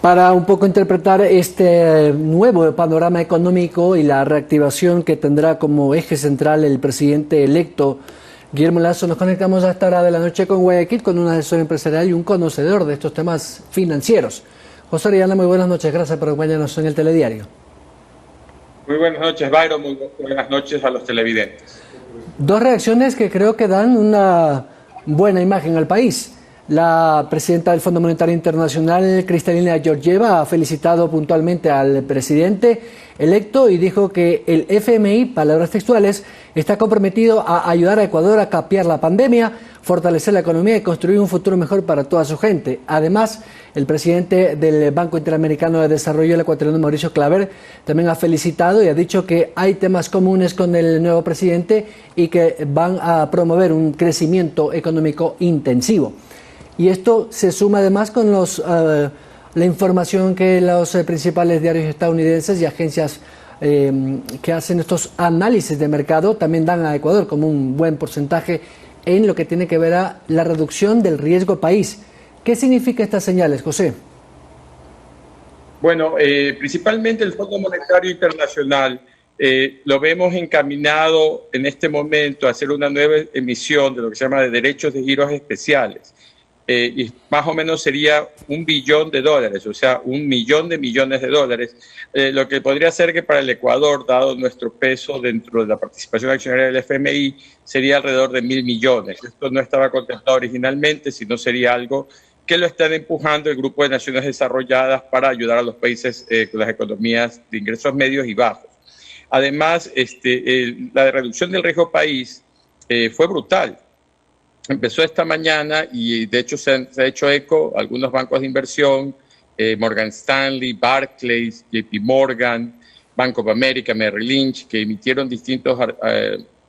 Para un poco interpretar este nuevo panorama económico y la reactivación que tendrá como eje central el presidente electo Guillermo Lasso, nos conectamos a esta hora de la noche con Guayaquil, con un asesor empresarial y un conocedor de estos temas financieros. José Orellana, muy buenas noches, gracias por acompañarnos en el Telediario. Muy buenas noches, Byron, muy buenas noches a los televidentes. Dos reacciones que creo que dan una buena imagen al país. La presidenta del Fondo Monetario Internacional, Kristalina Georgieva, ha felicitado puntualmente al presidente electo y dijo que el FMI, palabras textuales, está comprometido a ayudar a Ecuador a capear la pandemia, fortalecer la economía y construir un futuro mejor para toda su gente. Además, el presidente del Banco Interamericano de Desarrollo, el ecuatoriano Mauricio Claver, también ha felicitado y ha dicho que hay temas comunes con el nuevo presidente y que van a promover un crecimiento económico intensivo. Y esto se suma además con la información que los principales diarios estadounidenses y agencias que hacen estos análisis de mercado también dan a Ecuador como un buen porcentaje en lo que tiene que ver a la reducción del riesgo país. ¿Qué significa estas señales, José? Bueno, principalmente el Fondo Monetario Internacional lo vemos encaminado en este momento a hacer una nueva emisión de lo que se llama de derechos de giros especiales. Y más o menos sería $1 billón, o sea, 1.000.000 de millones de dólares, lo que podría ser que para el Ecuador, dado nuestro peso dentro de la participación accionaria del FMI, sería alrededor de 1.000 millones. Esto no estaba contemplado originalmente, sino sería algo que lo están empujando el Grupo de Naciones Desarrolladas para ayudar a los países con las economías de ingresos medios y bajos. Además, la reducción del riesgo país fue brutal. Empezó esta mañana y de hecho se ha hecho eco algunos bancos de inversión, Morgan Stanley, Barclays, JP Morgan, Bank of America, Merrill Lynch, que emitieron distintos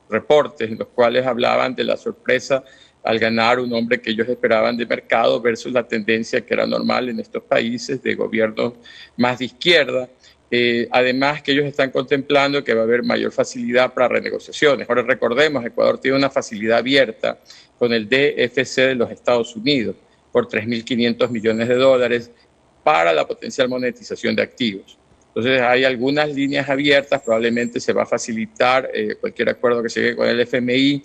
reportes en los cuales hablaban de la sorpresa al ganar un hombre que ellos esperaban de mercado versus la tendencia que era normal en estos países de gobiernos más de izquierda. Además que ellos están contemplando que va a haber mayor facilidad para renegociaciones. Ahora recordemos, Ecuador tiene una facilidad abierta con el DFC de los Estados Unidos por 3.500 millones de dólares para la potencial monetización de activos. Entonces hay algunas líneas abiertas, probablemente se va a facilitar cualquier acuerdo que se llegue con el FMI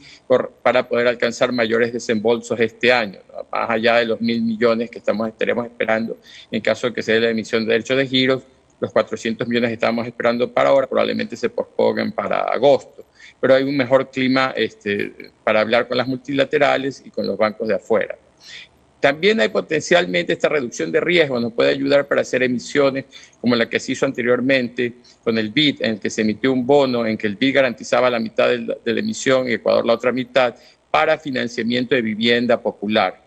para poder alcanzar mayores desembolsos este año, ¿no? Más allá de los 1.000 millones que estaremos esperando en caso de que se dé la emisión de derechos de giros. Los 400 millones que estábamos esperando para ahora probablemente se pospongan para agosto. Pero hay un mejor clima para hablar con las multilaterales y con los bancos de afuera. También hay potencialmente esta reducción de riesgo, nos puede ayudar para hacer emisiones como la que se hizo anteriormente con el BID, en el que se emitió un bono, en que el BID garantizaba la mitad de la emisión y Ecuador la otra mitad, para financiamiento de vivienda popular.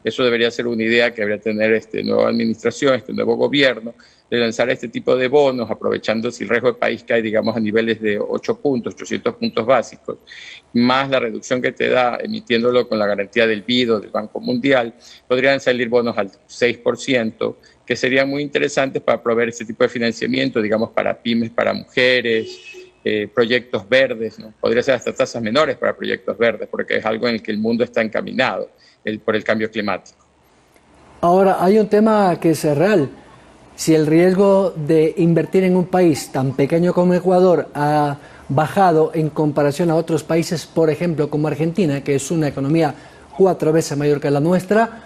Eso debería ser una idea que debería tener esta nueva administración, este nuevo gobierno, de lanzar este tipo de bonos, aprovechando si el riesgo del país cae, digamos, a niveles de 800 puntos básicos, más la reducción que te da emitiéndolo con la garantía del BID o del Banco Mundial, podrían salir bonos al 6%, que serían muy interesantes para proveer este tipo de financiamiento, digamos, para pymes, para mujeres, proyectos verdes, ¿no? Podría ser hasta tasas menores para proyectos verdes, porque es algo en el que el mundo está encaminado por el cambio climático. Ahora, hay un tema que es real. Si el riesgo de invertir en un país tan pequeño como Ecuador ha bajado en comparación a otros países, por ejemplo, como Argentina, que es una economía 4 veces mayor que la nuestra,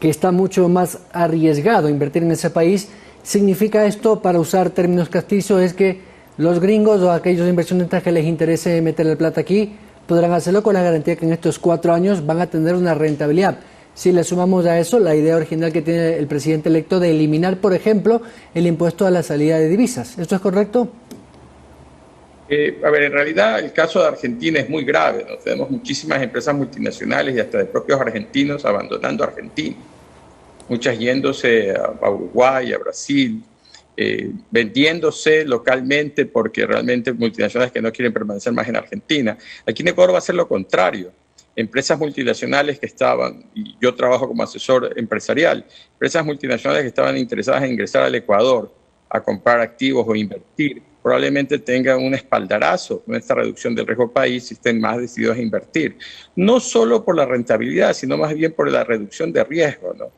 que está mucho más arriesgado invertir en ese país, ¿significa esto, para usar términos castizos, es que los gringos o aquellos inversionistas que les interese meter el plata aquí podrán hacerlo con la garantía que en estos 4 años van a tener una rentabilidad? Si le sumamos a eso la idea original que tiene el presidente electo de eliminar, por ejemplo, el impuesto a la salida de divisas. ¿Esto es correcto? A ver, en realidad el caso de Argentina es muy grave, ¿no? Tenemos muchísimas empresas multinacionales y hasta de propios argentinos abandonando Argentina. Muchas yéndose a Uruguay, a Brasil, vendiéndose localmente porque realmente multinacionales que no quieren permanecer más en Argentina. Aquí en Ecuador va a ser lo contrario. Empresas multinacionales que estaban, y yo trabajo como asesor empresarial, empresas multinacionales que estaban interesadas en ingresar al Ecuador a comprar activos o invertir, probablemente tengan un espaldarazo con esta reducción del riesgo país y estén más decididos a invertir. No solo por la rentabilidad, sino más bien por la reducción de riesgo, ¿no?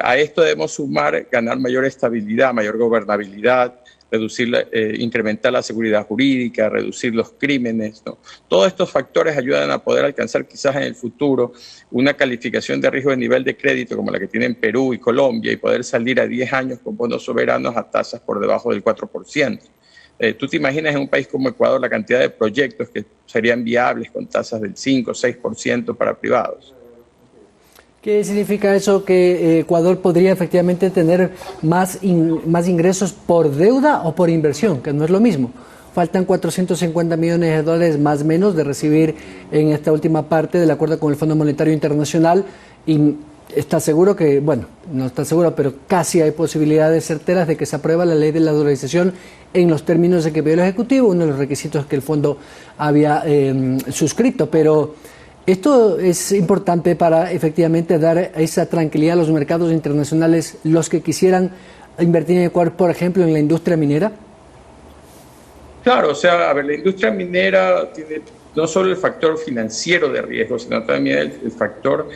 A esto debemos sumar ganar mayor estabilidad, mayor gobernabilidad, incrementar la seguridad jurídica, reducir los crímenes, ¿no? Todos estos factores ayudan a poder alcanzar quizás en el futuro una calificación de riesgo de nivel de crédito como la que tienen Perú y Colombia y poder salir a 10 años con bonos soberanos a tasas por debajo del 4%. ¿Tú te imaginas en un país como Ecuador la cantidad de proyectos que serían viables con tasas del 5 o 6% para privados? ¿Qué significa eso? ¿Que Ecuador podría efectivamente tener más ingresos por deuda o por inversión? Que no es lo mismo. Faltan 450 millones de dólares más o menos de recibir en esta última parte del acuerdo con el Fondo Monetario Internacional y está seguro que, bueno, no está seguro, pero casi hay posibilidades certeras de que se apruebe la ley de la dolarización en los términos de que pidió el Ejecutivo, uno de los requisitos que el fondo había suscrito, pero esto es importante para efectivamente dar esa tranquilidad a los mercados internacionales, los que quisieran invertir en Ecuador, por ejemplo, en la industria minera. Claro, o sea, a ver, la industria minera tiene no solo el factor financiero de riesgo, sino también el factor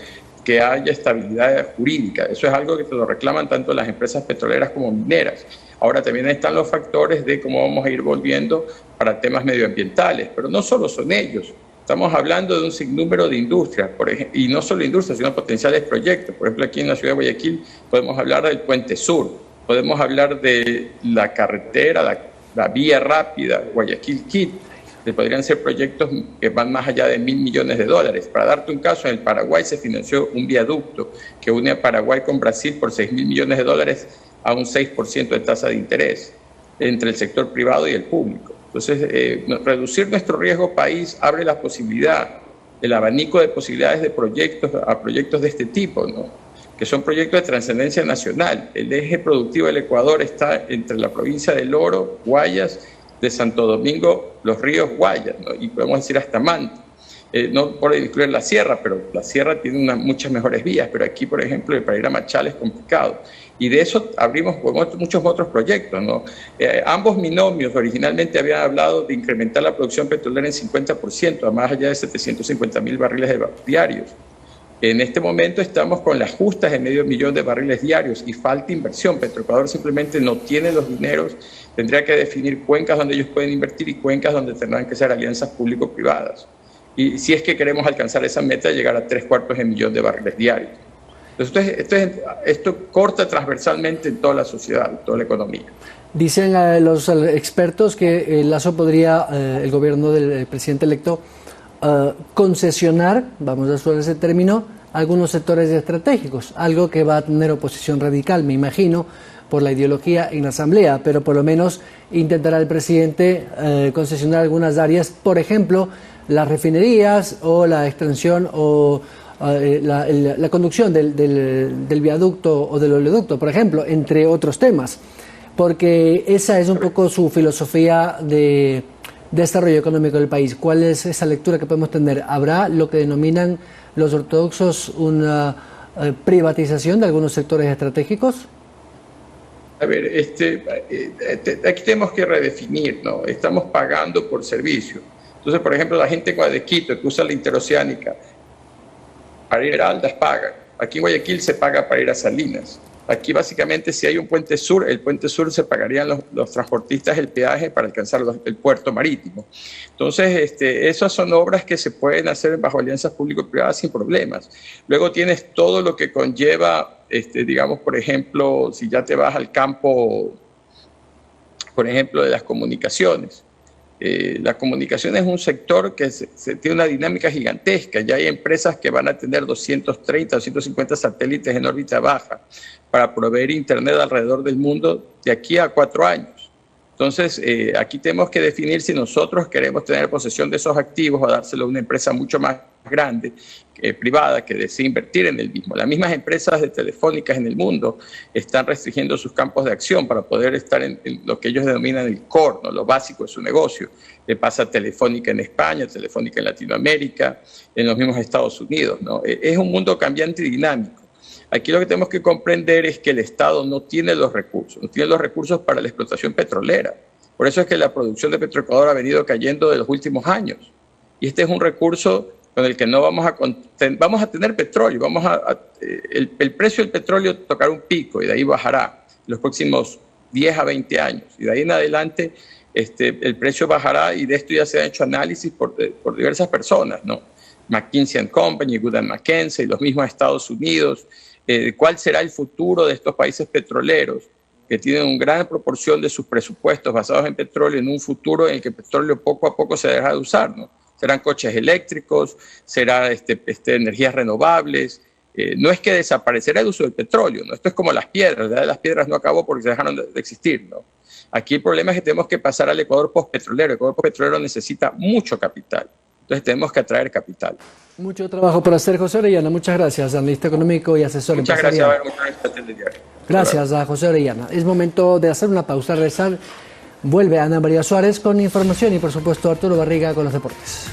que haya estabilidad jurídica. Eso es algo que te lo reclaman tanto las empresas petroleras como mineras. Ahora también están los factores de cómo vamos a ir volviendo para temas medioambientales, pero no solo son ellos. Estamos hablando de un sinnúmero de industrias, y no solo industrias, sino potenciales proyectos. Por ejemplo, aquí en la ciudad de Guayaquil podemos hablar del Puente Sur, podemos hablar de la carretera, la vía rápida Guayaquil-Quito, que podrían ser proyectos que van más allá de $1.000 millones. Para darte un caso, en el Paraguay se financió un viaducto que une a Paraguay con Brasil por $6.000 millones a un 6% de tasa de interés entre el sector privado y el público. Entonces, reducir nuestro riesgo país abre la posibilidad, el abanico de posibilidades de proyectos a proyectos de este tipo, ¿no? Que son proyectos de trascendencia nacional. El eje productivo del Ecuador está entre la provincia del Oro, Guayas, de Santo Domingo, los ríos Guayas, ¿no? Y podemos decir hasta Manta. No por incluir la sierra, pero la sierra tiene muchas mejores vías, pero aquí, por ejemplo, para ir a Machala es complicado. Y de eso abrimos muchos otros proyectos, ¿no? Ambos binomios originalmente habían hablado de incrementar la producción petrolera en 50%, a más allá de 750.000 barriles diarios. En este momento estamos con las justas de 500.000 de barriles diarios y falta inversión. Petroecuador simplemente no tiene los dineros, tendría que definir cuencas donde ellos pueden invertir y cuencas donde tendrán que ser alianzas público-privadas. Y si es que queremos alcanzar esa meta, llegar a 3/4 de barriles diarios. Entonces, esto corta transversalmente en toda la sociedad, en toda la economía. Dicen los expertos que Lazo podría, el gobierno del presidente electo, concesionar, vamos a usar ese término, algunos sectores estratégicos, algo que va a tener oposición radical, me imagino, por la ideología en la Asamblea, pero por lo menos intentará el presidente concesionar algunas áreas, por ejemplo, las refinerías o la extensión o la conducción del viaducto o del oleoducto, por ejemplo, entre otros temas, porque esa es un poco su filosofía de desarrollo económico del país. ¿Cuál es esa lectura que podemos tener? ¿Habrá lo que denominan los ortodoxos una privatización de algunos sectores estratégicos? A ver, aquí tenemos que redefinir, ¿no? Estamos pagando por servicio. Entonces, por ejemplo, la gente de Quito que usa la interoceánica para ir a Aldas paga. Aquí en Guayaquil se paga para ir a Salinas. Aquí básicamente si hay un puente sur, el puente sur se pagarían los transportistas el peaje para alcanzar el puerto marítimo. Entonces, esas son obras que se pueden hacer bajo alianzas público-privadas sin problemas. Luego tienes todo lo que conlleva, digamos, por ejemplo, si ya te vas al campo, por ejemplo, de las comunicaciones. La comunicación es un sector que tiene una dinámica gigantesca. Ya hay empresas que van a tener 230, 250 satélites en órbita baja para proveer internet alrededor del mundo de aquí a 4 años. Entonces, aquí tenemos que definir si nosotros queremos tener posesión de esos activos o dárselo a una empresa mucho más grande, privada, que desee invertir en el mismo. Las mismas empresas de telefónicas en el mundo están restringiendo sus campos de acción para poder estar en lo que ellos denominan el core, ¿no? Lo básico de su negocio. Le pasa a Telefónica en España, Telefónica en Latinoamérica, en los mismos Estados Unidos, ¿no? Es un mundo cambiante y dinámico. Aquí lo que tenemos que comprender es que el Estado no tiene los recursos para la explotación petrolera. Por eso es que la producción de Petroecuador ha venido cayendo de los últimos años. Y este es un recurso con el que no vamos a tener petróleo, el precio del petróleo tocará un pico y de ahí bajará en los próximos 10 a 20 años. Y de ahí en adelante el precio bajará, y de esto ya se han hecho análisis por diversas personas, ¿no? McKinsey & Company, Wood & Mackenzie, los mismos Estados Unidos. ¿Cuál será el futuro de estos países petroleros que tienen una gran proporción de sus presupuestos basados en petróleo en un futuro en el que el petróleo poco a poco se deja de usar, ¿no? Serán coches eléctricos, será energías renovables. No es que desaparecerá el uso del petróleo, ¿no? Esto es como las piedras, ¿verdad? Las piedras no acabó porque se dejaron de existir, ¿no? Aquí el problema es que tenemos que pasar al Ecuador postpetrolero. El Ecuador postpetrolero necesita mucho capital, entonces tenemos que atraer capital. Mucho trabajo por hacer, José Orellana. Muchas gracias, analista económico y asesor empresarial. Muchas gracias. Gracias a José Orellana. Es momento de hacer una pausa, regresar. Vuelve Ana María Suárez con información y, por supuesto, Arturo Barriga con los deportes.